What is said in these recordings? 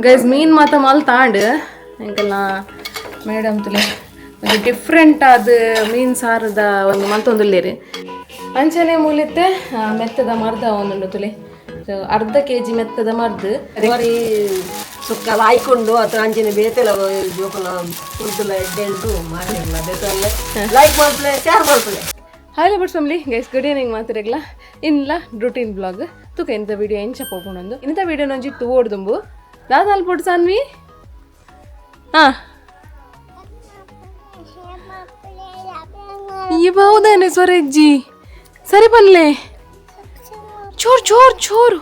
guys ಮೀನು ಮಾತ್ರ ಮಲ್ ತಾಂಡು ಎಂಕಲ್ನ ಮೇಡಮ್ ತುಲೆ ಒಂದು ಡಿಫ್ರೆಂಟ್ ಆದ ಮೀನು ಸಾರದ ಒಂದು ಮಲ್ತೊಂದುಲ್ಲೇರಿ ಅಂಚನೆ ಮೂಲಿತ್ತೆ ಮೆತ್ತದ ಮರ್ದ ಒಂದುಂಡು ತುಲೆ ಅರ್ಧ kg ಮೆತ್ತದ ಮರ್ದು ಸುಕ್ಕಲ ಹಾಯ್ಕೊಂಡು ಅಥವಾ ಅಂಚಿನ ಬೇತೆಲ್ಲ ಜೋಕಲ ಉರ್ದುಲ ಎಡ್ಡೆಂಟು ಮಾಡಿಲ್ಲ ಬೇತಲ್ಲ ಲೈಕ್ ಮಾಡ್ತಲೆ ಶೇರ್ ಮಾಡ್ತಲೆ hi lovers family guys good evening ಮಾತಿರಗ್ಲ ಇನ್ನಲ್ಲ ರೂಟೀನ್ ಬ್ಲಾಗ್ ತುಕ ಇಂಥ ವಿಡಿಯೋ ಎಂಚ ಪೋಪುಣೊಂದು ಇಂಥ ವಿಡಿಯೋ ನೊಂಜಿ ತೂವೋಡ್ದುಂಬು ದಾದಾಲ್ ಪೊಡು ಸಾನ್ವಿ ಹಾಂ ಇವಾವುದಾನೆ ಸ್ವರೆಜ್ಜಿ ಸರಿ ಬನ್ಲೆ ಚೋರ್ ಚೋರ್ ಚೋರು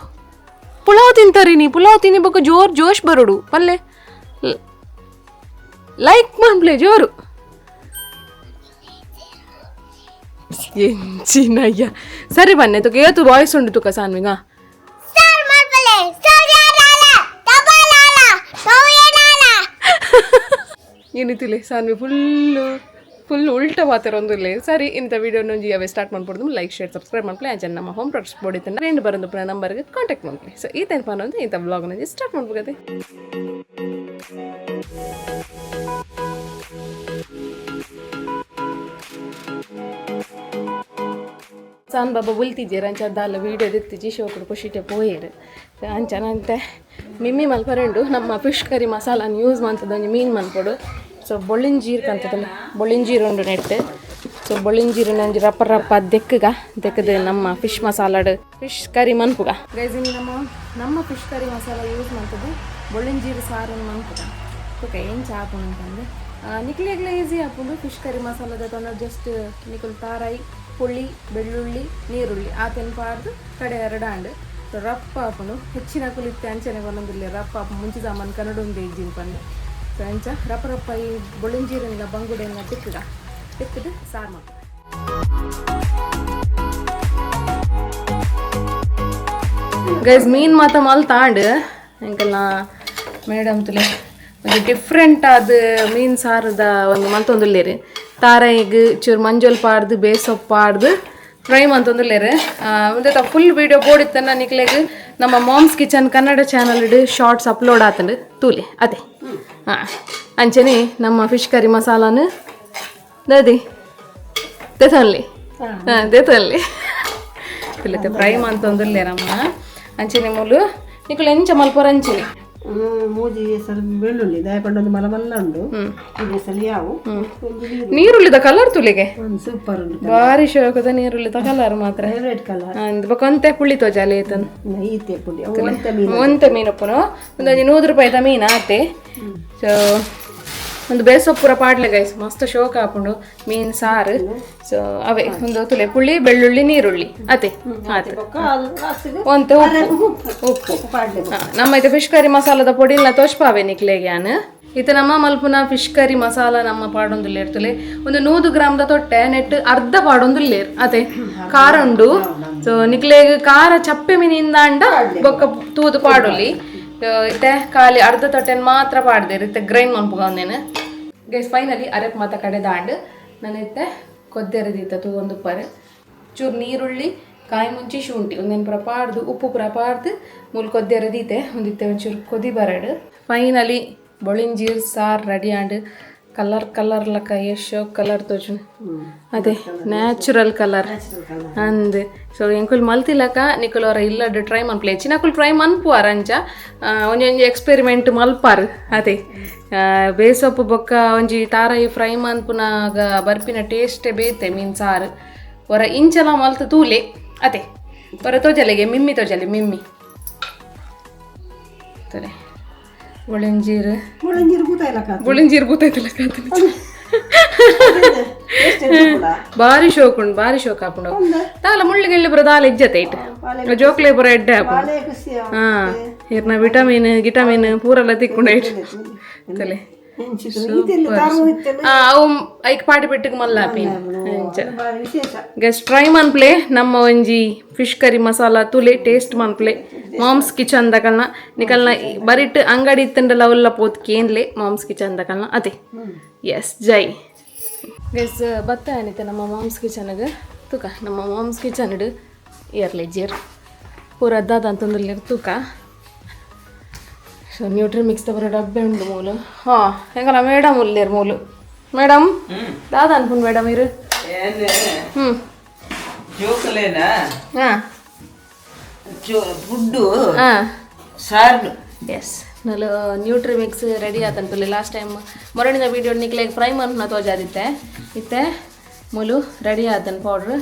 ಪುಲಾವ್ ತಿಂತಾರಿ ನೀ ಪುಲಾವ್ ತಿನ್ನಿ ಬೊಕ್ಕ ಜೋರ್ ಜೋಶ್ ಬರೋಡು ಪಲ್ಲೆ ಲೈಕ್ ಮಾಡ್ಲೆ ಜೋರು ಎಂಚಿನಯ್ಯ ಸರಿ ಬನ್ನೆ ತುಕ ಏತು ವಾಯ್ಸ್ ಉಂಡು ತುಕ ಸಾನ್ವಿಗ ಏನಿತಿಲೆ ಸಾನ್ವಿ ಫುಲ್ ಉಲ್ಟಾ ಮಾತಾರೊಂದಿಲ್ಲ ಸರಿ ಇಂಥ ವಿಡಿಯೋ ನೊಂಜಿ ಅವೇ ಸ್ಟಾರ್ಟ್ ಮಾಡ್ಕೊಡ್ದು ಲೈಕ್ ಶೇರ್ ಸಬ್ಸ್ಕ್ರೈಬ್ ಮಾಡ್ಕೊಳ್ಳಿ ಆಚೆ ನಮ್ಮ ಹೋಮ್ ಪ್ರಾಡಕ್ಟ್ಸ್ ಬೋಡಿತಂಡ ಫ್ರೆಂಡ್ ಬರೋದು ಪುನಃ ನಂಬರ್ಗೆ ಕಾಂಟ್ಯಾಕ್ಟ್ ಮಾಡ್ಕೊಳ್ಳಿ ಸೊ ಈ ಟೈಪ್ ಅನ್ನೋದು ಇಂಥ ಬ್ಲಾಗ್ ನೊಂಜಿ ಸ್ಟಾರ್ಟ್ ಮಾಡ್ಬೋಗತ್ತೆ ಸಾನ್ ಬಾಬಾ ಬುಲ್ತಿದ್ದೀರ ಅಂಚ ಅಲ್ಲ ವೀಡಿಯೋ ದಿತ್ತಿಜಿ ಶೋಕರು ಖುಷಿಟೆ ಪೋಯೇರು ಅಂಚನಂತೆ ಮಿಮ್ಮಿ ಮಲ್ಪರೆಂಡು ನಮ್ಮ ಫಿಶ್ ಕರಿ ಮಸಾಲಾನ ಯೂಸ್ ಮಾಡ್ತದ ಒಂಜಿ ಮೀನು ಮಲ್ಪೊಡು ಸೊ ಬೊಳ್ಳಿಂಜೀರು ಕಂತದಲ್ಲ ಬೊಳ್ಳಿಂಜೀರು ಉಂಡು ನೆಟ್ಟು ಸೊ ಬೊಳ್ಳಿಂಜೀರು ಒಂಜಿ ರಪ್ಪ ರಪ್ಪ ದೆಕ್ಕದು ನಮ್ಮ ಫಿಶ್ ಮಸಾಲಾಡು ಫಿಶ್ ಕರಿ ಮನ್ಪುಗ ಗೈಸ್ ನಮ್ಮ ಫಿಶ್ ಕರಿ ಮಸಾಲ ಯೂಸ್ ಮಾಡ್ತದ್ದು ಬೊಳ್ಳಿಂಜೀರು ಸಾರು ಮನ್ಪುಗ ಓಕೆ ಏನು ಚಾಪುಣ ಅಂತಂದು ನಿಕ್ಲಿಗ್ಲೇ ಈಸಿ ಹಾಕೊಂಡು ಫಿಶ್ ಕರಿ ಮಸಾಲದ ತೊಂದರೆ ಜಸ್ಟ್ ನಿಕುಲ್ ತಾರಾಯಿ ಪುಳ್ಳಿ ಬೆಳ್ಳುಳ್ಳಿ ನೀರುಳ್ಳಿ ಆತನ ಪಾಡ್ದು ಕಡೆ ಎರಡಾಂಡು ಸೊ ರಪ್ಪ ಹಾಕೊಂಡು ಹೆಚ್ಚಿನ ಕುಲಿತ್ತೆ ಅಂಚನೆ ಒಂದೊಂದಿಲ್ಲ ರಪ್ಪ ಮುಂಚೆ ಸಾಮಾನು ಕನ್ನಡ ಒಂದು ಇಜ್ಜಿನ ಪಂದು ಸೊ ಅಂಚ ರಪ್ಪ ರಪ್ಪ ಈ ಬೊಳ್ಳಿಂಜೀರನ್ನ ಬಂಗುಡೆಯನ್ನ ತಿಕ್ಕದು ಸಾರು ಮಾಡ್ತಾರೆ ಗೈಸ್ ಮೀನು ಮಾತ್ರ ಮಲ್ ತಾಂಡು ಎಂಕಲ್ನ ಮೇಡಮ್ ತುಲೆ ಒಂದು ಡಿಫ್ರೆಂಟ್ ಆದ ಮೀನು ಸಾರದ ಒಂದು ಮಲ್ತೊಂದುಲ್ಲೇರಿ ತಾರಾಯಿಗೆ ಚೂರು ಮಂಜೋಲ್ ಪಾಡ್ದು ಬೇಸೊಪ್ಪು ಪಾಡ್ದು ಫ್ರೈ ಮಂತೊಂದುಲ್ಲೇರಿ ಮುಂದೆ ಫುಲ್ ವೀಡಿಯೋ ಬೋಡಿತ್ತನ್ನ ನಿಕ್ಲೆಗೆ ನಮ್ಮ Mom's Kitchen Kannada channel shorts upload ಆತಂಡು ತೂಲೆ ಅದೇ ಹಾಂ ಅಂಚನೆ ನಮ್ಮ ಫಿಶ್ ಕರಿ ಮಸಾಲಾನು ದದಿ ದೇತಲ್ಲಿ ಹಾಂ ದೇತಲ್ಲಿ ತಿಲ್ಲತ್ತೆ ಫ್ರೈ ಮಂತೊಂದುಲ್ಲೇರಮ್ಮ ಅಂಚನೆ ಮೂಲು ನಿಕುಲು ಎಂಚ ಮಲ್ಪೊರ ಅಂಚಿನಿ ಮೂಜಿ ಬೆಳ್ಳುಳ್ಳಿ ದಯಪಂಡೊಂದು ಮಲಮಲ್ಲ ಉಂಡು ಯಾವು ನೀರುಳ್ಳಿದ ಕಲರ್ ತುಲಿಗೆ ಸೂಪರ್ ಉಂಟು ಬಾರಿ ಶೋಕದ ನೀರುಳ್ಳಿದ ಕಲರ್ ಮಾತ್ರ ರೆಡ್ ಕಲರ್ ಕೊಂತೆ ಪುಳಿ ತೋಜಾಲೆ ಐತನ್ ಈತೆ ಪುಡಿ ಒಂತೆ ಮೀನಪ್ಪನು ಒಂದು ₹100 ಮೀನು ಆತೆ ಸೊ ಒಂದು ಬೇಸೊಪ್ಪುರ ಪಾಡ್ಲೆ ಗೈಸ್ ಮಸ್ತ್ ಶೋಕ ಹಾಕೊಂಡು ಮೀನು ಸಾರು ಸೊ ಅವೇ ಒಂದು ತುಲೆ ಪುಳಿ ಬೆಳ್ಳುಳ್ಳಿ ನೀರುಳ್ಳಿ ಅದೇ ಆಯ್ತು ಒಂದು ಉಪ್ಪು ನಮ್ಮ ಇದು ಫಿಶ್ ಕರಿ ಮಸಾಲದ ಪೊಡಿನ ತೋಚ್ಪಾವೆ ನಿಕ್ಲೆಗೆ ಯಾನು ಇದು ನಮ್ಮ ಮಲ್ಪುನ ಫಿಶ್ ಕರಿ ಮಸಾಲ ನಮ್ಮ ಪಾಡೊಂದು ಇರ್ತಲೆ ಒಂದು 100 ಗ್ರಾಮ್ದ ತೊಟ್ಟೆ ನೆಟ್ಟು ಅರ್ಧ ಪಾಡೊಂದು ಲೇರ್ ಅದೇ ಖಾರ ಉಂಡು ಸೊ ನಿಕ್ಲೆಗೆ ಖಾರ ಚಪ್ಪೆ ಮೀನಿಂದ ಅಂಡ ಬೊಕ್ಕ ತೂದು ಪಾಡೊಲ್ಲಿ ಇತ್ತೆ ಖಾಲಿ ಅರ್ಧ ತೊಟ್ಟೆನ ಮಾತ್ರ ಪಾಡ್ದೆ ಇರುತ್ತೆ ಗ್ರೈಂಡ್ ಮನ್ಪುಗ ಒಂದೇನು ಗೈಸ್ ಫೈನಲಿ ಅರೆಪ್ ಮಾತ ಕಡೆ ದಾಂಡು ನಾನಿತ್ತೆ ಕೊದ್ದೆರದಿತ್ತ ತೂ ಒಂದು ಪರೆ ಚೂರು ನೀರುಳ್ಳಿ ಕಾಯಿ ಮುಂಚಿ ಶುಂಠಿ ಒಂದೇನು ಪುರ ಪಾಡ್ದು ಉಪ್ಪು ಪುರ ಪಾಡ್ದು ಮೂಲ ಕೊದ್ದೆರದಿತ್ತೆ ಒಂದಿತ್ತೆ ಒಂಚೂರು ಕೊದಿ ಬರಡು ಫೈನಲಿ ಬೊಳಿಂಜೀರು ಸಾರು ರೆಡಿ ಆಂಡು ಕಲರ್ ಲಕ್ಕ ಎಷ್ಟು ಕಲರ್ ತೋಚು ಅದೇ ನ್ಯಾಚುರಲ್ ಕಲರ್ ಅಂದೆ ಸೊ ಎಂಕುಲ್ ಮಲ್ತಿಲಕ ನಿಕುಲ್ ಅವರ ಇಲ್ಲಡ್ ಟ್ರೈ ಮನ್ಪ್ಲೆ ಚಿನ್ನಕುಲ್ ಟ್ರೈ ಮನ್ಪುವಾರ ಅಂಚ ಒಂಜೊಂಜಿ ಎಕ್ಸ್ಪೆರಿಮೆಂಟ್ ಮಲ್ಪಾರು ಅದೇ ಬೇಸೊಪ್ಪು ಬೊಕ್ಕ ಒಂಜಿ ತಾರಾಯಿ ಫ್ರೈ ಮನ್ಪುನಾಗ ಬರ್ಪಿನ ಟೇಸ್ಟೇ ಬೇತೆ ಮೀನು ಸಾರು ಹೊರ ಇಂಚಲ ಮಲ್ತು ತೂಲೆ ಅದೇ ಹೊರ ತೋಜಲೆಗೆ ಮಿಮ್ಮಿ ತೋಜಲೆ ಮಿಮ್ಮಿ ಸರಿ ಬೊಳಿಂಜೀರು ಬೂತಾಯ್ತಲ್ಲ ಬಾರಿ ಶೋಕ್ ಉಂಡು ಬಾರಿ ಶೋಕ್ ಹಾಕೊಂಡು ತಾಲ ಮುಳ್ಳಿಗೆಳ್ಳಿ ಬರೋ ದಾಲ ಇಜ್ಜತೆ ಇಟ್ಟು ಜೋಕ್ಲೆ ಬರೋ ಎಡ್ಡೆ ಹಾಕೊಂಡು ಹಾಂ ಇರ್ನ ಗಿಟಮಿನ್ ಪೂರೆಲ್ಲ ತಿಕ್ಕೊಂಡು ಇಟ್ಟು ತಲೆ ಅವು ಐಕ್ ಪಾಟಿ ಪೆಟ್ಟಿಗೆ ಮಲ್ಲಾಪಿ ಗೆಸ್ಟ್ ಟ್ರೈ ಮನ್ಪ್ಲೆ ನಮ್ಮ ಒಂಜಿ ಫಿಶ್ ಕರಿ ಮಸಾಲ ತುಲೆ ಟೇಸ್ಟ್ ಮನ್ಪ್ಲೆ ಮಾಮ್ಸ್ ಕಿಚನ್ ದಕಲ್ನ ನಿಕಲ್ನ ಬರಿಟ್ ಅಂಗಡಿ ಇತ್ತಂಡಲ್ಲ ಅವಲ್ಲ ಪೋತ್ ಕೇನ್ಲೆ ಮಾಮ್ಸ್ ಕಿಚನ್ ದಕಲ್ನ ಅದೇ ಎಸ್ ಜೈ ಗೆಸ್ ಬತ್ತ ಏನಿತ್ತೆ ನಮ್ಮ ಮಾಮ್ಸ್ ಕಿಚನ್ಗೆ ತುಕ ನಮ್ಮ ಮಾಮ್ಸ್ ಕಿಚನ್ ಇರ್ಲಿ ಜೀರ್ ಪೂರ ಅದ್ದಾದ ಅಂತಂದ್ರೆ ತೂಕ ಸೊ ನ್ಯೂಟ್ರಿ ಮಿಕ್ಸ್ ಬರೋ ಡಬ್ಬೆ ಉಂಡು ಮೂಲು ಹಾಂ ಹೆಂಗಲ್ಲ ಮೇಡಮ್ ಉಲ್ಲೇರು ಮೂಲು ಮೇಡಮ್ ದಾದ ಅನ್ಕೊಂಡು ಮೇಡಮ್ ಇರು ಹಾಂ ಫುಡ್ಡು ಸಾರು ಎಸ್ ನಲ್ಲ ನ್ಯೂಟ್ರಿ ಮಿಕ್ಸ್ ರೆಡಿ ಆತಂತಲ್ಲಿ ಲಾಸ್ಟ್ ಟೈಮ್ ಮೊರಣಿನ ವೀಡಿಯೋ ನಿಕ್ಲೆಗೆ ಫ್ರೈ ಮಾಡ್ನ ತೋಜಾದಿತ್ತೆ ಇತ್ತೆ ಮುಲು ರೆಡಿ ಆತನ್ ಪೌಡ್ರ್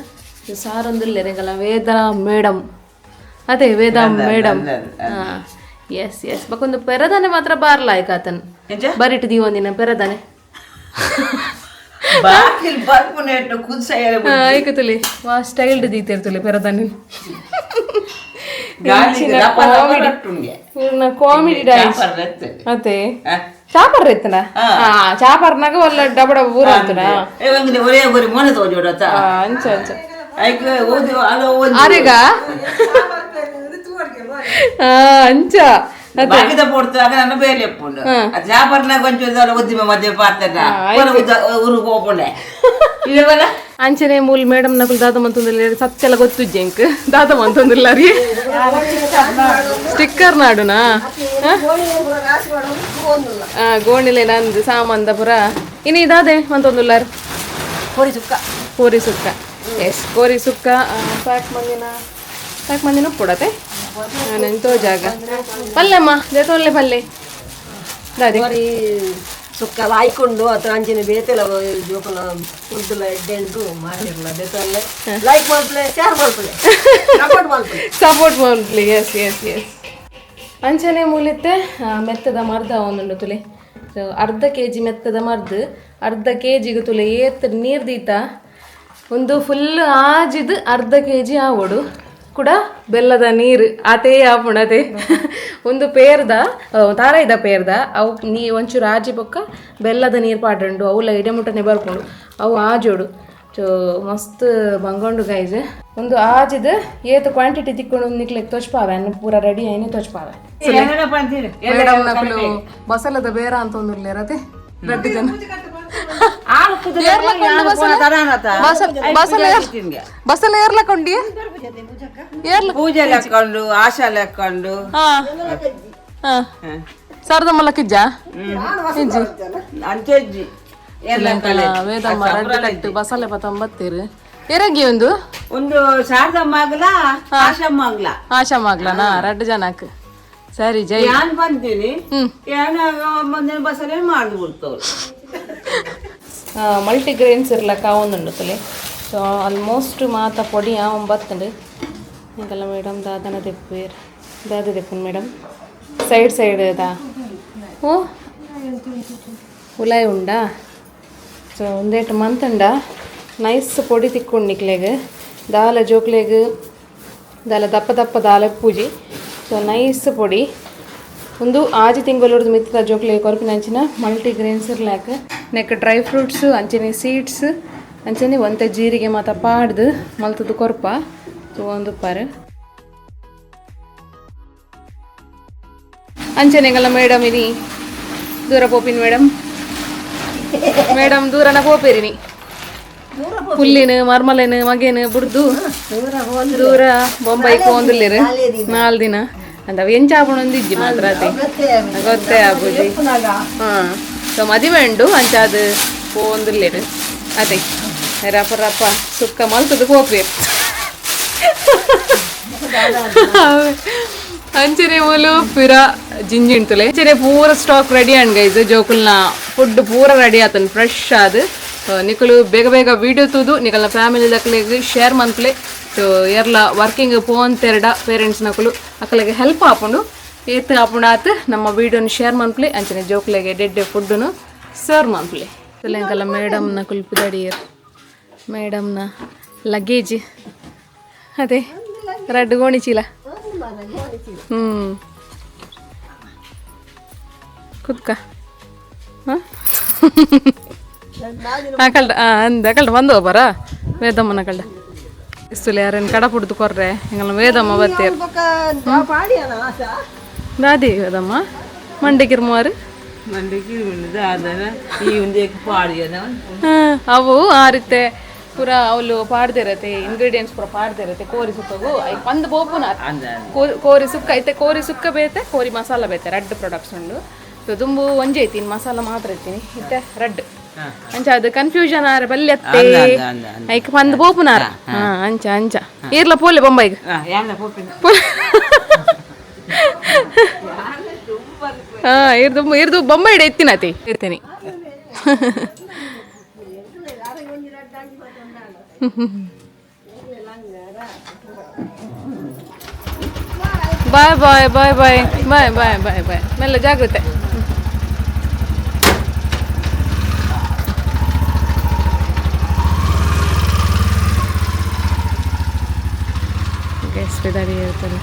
ಸಾರೊಂದಿಲ್ಲ ರೆಗಲ್ಲ ವೇದ ಮೇಡಮ್ ಅದೇ ವೇದ ಮೇಡಮ್ ಹಾಂ ಎಸ್ ಎಸ್ ಬಕ್ಕೊಂದು ಪೆರದಾನೆ ಮಾತ್ರ ಬಾರ್ಲಾಯ್ಕ ಆತನ್ ಬರಿಟ್ಟು ಒಂದಿನ ಪೆರದಾನೆ ಆಯ್ಕತಲಿ ವಾ ಸ್ಟೈಲ್ಡ್ ದೀತಿರ್ತಲಿ ಪೆರದಾನೆ ಕಾಮಿಡಿ ಡೈಸ್ ಅದೇ ಚಾಪರ್ ಎತ್ತನ ಚಾಪರ್ನಾಗ ಒಳ್ಳೆ ಡಬಡ ಊರ ಅಂತನ ಅಂಚ ಅಂಚ ಆರೆಗ ಅಂಚ ಅಂಚನೆ ಮೂಲ್ ಮೇಡಮ್ ನಕಲ್ ದಾದ ಮಂತೊಂದಿಲ್ಲ ಸತ್ತೆಲ್ಲ ಗೊತ್ತುಜ್ಜೆ ಇಂಕ್ ದಾದ ಮಂತೊಂದಿಲ್ಲ ರೀ ಸ್ಟಿಕ್ಕರ್ ನಾಡುನಾ ಗೋಣಿಲೆ ನಂದು ಸಾಮಾನ್ದ ಪುರ ಇನ್ನು ಇದಾದೆ ಮಂತೊಂದಿಲ್ಲ ಕೋರಿ ಸುಕ್ಕ ಎಸ್ ಕೋರಿ ಸುಕ್ಕ ಪ್ಯಾಕ್ ಮಂದಿನ ಕೊಡತೆ ನೆಂತೋ ಜಾಗ ಪಲ್ಯಮ್ಮ ದೇತೊಲ್ಲೆ ಪಲ್ಲೆ ದಾದೆ ಸುಕ್ಕ ಹಾಯ್ಕೊಂಡು ಅಥವಾ ಅಂಚಿನ ಬೇತೆಲ್ಲ ಜೋಕುಲ ಉದ್ದುಲ ಎಡ್ಡೆಂಟು ಮಾಡಿರಲ್ಲ ಬೇತಲ್ಲೇ ಲೈಕ್ ಮಾಡ್ಪ್ಲೆ ಶೇರ್ ಮಾಡ್ಪ್ಲೆ ಸಪೋರ್ಟ್ ಮಾಡ್ಪ್ಲೆ ಎಸ್ ಎಸ್ ಎಸ್ ಅಂಚನೆ ಮೂಲಿತ್ತೆ ಮೆತ್ತದ ಮರ್ದ ಒಂದುಂಡು ತುಲೆ ಅರ್ಧ ಕೆಜಿ ಮೆತ್ತದ ಮರ್ದು ಅರ್ಧ ಕೆಜಿಗೆ ತುಲೆ ಏತ್ ನೀರು ದೀತ ಒಂದು ಫುಲ್ ಆಜಿದು ಅರ್ಧ ಕೆಜಿ ಆವೋಡು ಕೂಡ ಬೆಲ್ಲದ ನೀರು ಆತೇ ಆಪುಣತೆ ಒಂದು ಪೇರ್ದ ತಾರಾಯ್ದ ಪೇರ್ದ ಅವು ನೀ ಒಂಚೂರು ಆಜಿ ಬೊಕ್ಕ ಬೆಲ್ಲದ ನೀರು ಪಾಡ್ರಂಡು ಅವುಲ್ಲ ಇಡಮುಟ್ಟನೆ ಬರ್ಕೊಂಡು ಅವು ಆಜೋಡು ಸೊ ಮಸ್ತ್ ಬಂಗೊಂಡು ಗೈಸ್ ಒಂದು ಆಜಿದ ಏತು ಕ್ವಾಂಟಿಟಿ ತಿಕ್ಕೊಂಡು ನಿಕ್ಲಿಕ್ಕೆ ತೋಚ್ಪಾವೆ ಅನ್ನ ಪೂರ ರೆಡಿ ಆಯ್ನೆ ತೋಚ್ಪಾವೆ ಮೇಡಮ್ ನಕಲು ಮಸಾಲದ ಬೇರ ಅಂತ ಒಂದು ಇರತ್ತೆ ರೆಡ್ಡಿ ಜನ ಬಸಲ ಏರ್ಲಕೊಂಡಿ ಪೂಜೆ ಲೆಕ್ಕೊಂಡು ಆಶಾ ಲೆಕ್ಕೊಂಡು ಸರ್ದ ಮಲ್ಲಕ್ಕಿಜ್ಜ ಅಂಚೆಜ್ಜಿ ವೇದಮ್ಮ ರಡ್ಡು ಕಟ್ಟು ಬಸಲೆ ಪತ್ತೊಂಬತ್ತೀರು ಎರಗಿ ಒಂದು ಶಾರದಮ್ಮಗ್ಲ ಆಶಾಮಗ್ಲನಾ ರಡ್ಡು ಜನಕ್ ಸರಿ ಜೈ ಯಾನ್ ಬಂತೀನಿ ಮುಂದಿನ ಬಸಲೆ ಮಾಡಿ ಬಿಡ್ತವ್ರು ಮಲ್ಟಿಗ್ರೇನ್ಸ್ ಇರ್ಲಕ್ಕ ಒಂದುಂಡು ತಲೆ ಸೊ ಆಲ್ಮೋಸ್ಟ್ ಮಾತ ಪೊಡಿ ಒಂಬತ್ತುಂಡು ಈಗೆಲ್ಲ ಮೇಡಮ್ ದಾದನ ತೆಪ್ಪೇರು ದಾದ ತೆಪ್ಪನ್ ಮೇಡಮ್ ಸೈಡ್ ದಾ ಓ ಉಲಾಯ್ ಉಂಡಾ ಸೊ ಒಂದೇಟು ಮಂತಂಡ ನೈಸ್ ಪೊಡಿ ತಿಕ್ಕೊಂಡು ನಿಕ್ಲೆಗೆ ದಾಲ ಜೋಕ್ಲೆಗೆ ದಾಲ ದಪ್ಪ ದಾಲ ಪೂಜಿ ಸೊ ನೈಸ್ ಪೊಡಿ ಒಂದು ಆಜಿ ತಿಂಗಳೊಡ್ದು ಮಿತ್ತದ ಜೋಕ್ಲೆ ಕೊರಪಿನ ಅಂಚಿನ ಮಲ್ಟಿಗ್ರೇನ್ಸ್ ಇರ್ಲಾಕ ನೆಕ್ ಡ್ರೈ ಫ್ರೂಟ್ಸು ಅಂಚನೆ ಸೀಡ್ಸ್ ಅಂಚನೆ ಒಂತೆ ಜೀರಿಗೆ ಮಾತ ಪಾಡ್ದು ಮಲ್ತದ್ದು ಕೊರಪ ಸೊ ಒಂದು ಪಾರು ಅಂಚನೆಗೆಲ್ಲ ಮೇಡಮ್ ಇನಿ ದೂರ ಪೋಪಿನಿ ಮೇಡಮ್ ದೂರನ ಪೋಪೇರಿನಿ ಹುಲ್ಲಿನ ಮರ್ಮಲೆನ ಮಗೇನು ಬುಡ್ದು ದೂರ ಬೊಂಬೈಗೆ ಹೋಂದಿಲ್ಲಿರು 4 ದಿನ ಅಂತ ಎಂಚಾಪಣೊಂದಿಜ್ಜಿ ಮಾತ್ರ ಅದೇ ಗೊತ್ತೇ ಆಗುದು ಹಾಂ ಸೊ ಮದುವೆ ಉಂಡು ಅಂಚಾದು ಹೋಂದಿಲ್ಲಿರು ಅದೇ ರಪ್ಪ ಸುಕ್ಕ ಮಲ್ತದು ಹೋಗ್ಬೇಕು ಅಂಚನೆ ಮೂಲು ಪೂರ ಜಿಂಜಿಂಟುಲೆ ಅಂಚನೆ ಪೂರ ಸ್ಟಾಕ್ ರೆಡಿ ಅಂಡ್ ಗೈಸ್ ಜೋಕುಲ್ನ ಫುಡ್ ಪೂರ ರೆಡಿ ಆತನ್ ಫ್ರೆಶ್ ಆದ್ ನಿಕಲು ಬೇಗ ವೀಡಿಯೋ ತೂದು ನಿಕಲ್ನ ಫ್ಯಾಮಿಲಿ ದಕ್ಲೆಗ್ ಶೇರ್ ಮನ್ಪ್ಲೆ ಸೊ ಎರ್ಲ ವರ್ಕಿಂಗ್ ಫೋನ್ ತೆರಡ ಪೇರೆಂಟ್ಸ್ ನಕಲು ಅಕ್ಕಲಿಗೆ ಹೆಲ್ಪ್ ಆಪುಂಡು ಏತ್ ಆಪುಂಡು ಆತು ನಮ್ಮ ವೀಡಿಯೋನ ಶೇರ್ ಮನ್ಪ್ಲೆ ಅಂಚನೆ ಜೋಕ್ಲೆಗೆ ಡೆಡ್ಡೆ ಫುಡ್ನು ಸರ್ವ್ ಮನ್ಪ್ಲೆ ಎಂಕಲ್ಲ ಮೇಡಮ್ನ ಕುಲ್ಪಿದಡಿಯರ್ ಮೇಡಮ್ನ ಲಗೇಜ್ ಅದೇ ರಡ್ಡು ಗೋಣಿ ಚೀಲ ಕುತ್ಕ ಕಳ್ಳ ಬಂದು ಬರ ವೇದಮ್ಮನ ಕಳ್ಳ ಇಸ್ತುಲೆ ಯಾರೇನು ಕಡ ಪುಡ್ದು ಕೊರ್ರೆ ಹಿಂಗಲ್ಲ ವೇದಮ್ಮ ಬತ್ತೇರು ದಾದಿ ವೇದಮ್ಮ ಮಂಡಿಗಿರ್ ಮಾರು ಅವು ಆರಿತ್ತೆ ಪೂರ ಅವಳು ಪಾಡ್ದಿರತ್ತೆ ಇಂಗ್ರೀಡಿಯೆಂಟ್ಸ್ ಪೂರ ಪಾಡ್ದಿರತ್ತೆ ಕೋರಿ ಸುಕ್ಕಗೂ ಐಕ್ ಪಂದ್ ಬೋಪುನ ಕೋರಿ ಸುಕ್ಕ ಐತೆ ಕೋರಿ ಸುಕ್ಕ ಬೇತೆ ಕೋರಿ ಮಸಾಲ ಬೇತೆ ರೆಡ್ ಪ್ರಾಡಕ್ಟ್ಸ್ ಉಂಡು ಸೊ ದುಂಬು ಒಂಜೆ ಐತಿ ಮಸಾಲ ಮಾತ್ರ ಇತ್ತೀನಿ ಇತ್ತೆ ರೆಡ್ ಅಂಚ ಅದು ಕನ್ಫ್ಯೂಷನ್ ಆರ ಬಲ್ಯತ್ತೆ ಐಕ್ ಪಂದ್ ಬೋಪುನಾರ ಹಾ ಅಂಚ ಅಂಚ ಇರ್ಲ ಪೋಲೆ ಬೊಂಬೈಗ್ ಹಾ ಇರ್ದು ಬೊಂಬೈಡ್ ಎತ್ತಿನತಿ ಇರ್ತೀನಿ ಬಾಯ್ ಬಾಯ್ ಬಾಯ್ ಬಾಯ್ ಬಾಯ್ ಬಾಯ್ ಬಾಯ್ ಬಾಯ್ ಮೆಲ್ಲ ಜಾಗ್ರತೆ ಗೆಸ್ಟ್ ರೆಡಿ ಇರ್ತಾರೆ